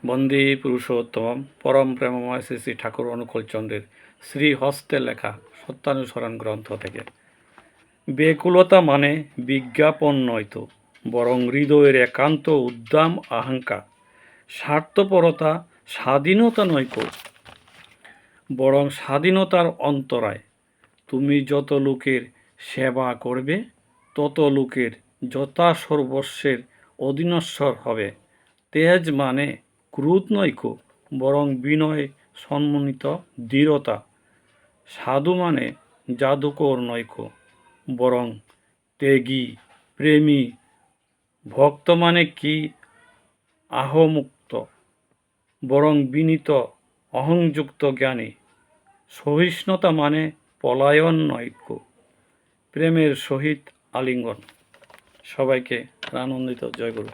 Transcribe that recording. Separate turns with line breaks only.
বন্দী পুরুষোত্তম পরম প্রেমময় শ্রী শ্রী ঠাকুর অনুকূল চন্দ্রের শ্রীহস্তে লেখা সত্যানুসরণ গ্রন্থ থেকে। ব্যাকুলতা মানে বিজ্ঞাপন নয়ত, বরং হৃদয়ের একান্ত উদ্দাম আকাঙ্ক্ষা। স্বার্থপরতা স্বাধীনতা নয়ক, বরং স্বাধীনতার অন্তরায়। তুমি যত লোকের সেবা করবে, তত লোকের যথাসর্বস্বের অধীনস্থর হবে। তেজ মানে ক্রোধ নৈক, বরং বিনয় সম্মানিত দৃঢ়তা। সাধু মানে জাদুকর নৈক, বরং ত্যাগী প্রেমী। ভক্ত মানে কি আহমুক্ত, বরং বিনীত অহংযুক্ত জ্ঞানী। সহিষ্ণুতা মানে পলায়ন নৈক, প্রেমের সহিত আলিঙ্গন। সবাইকে আনন্দিত। জয় গুরু।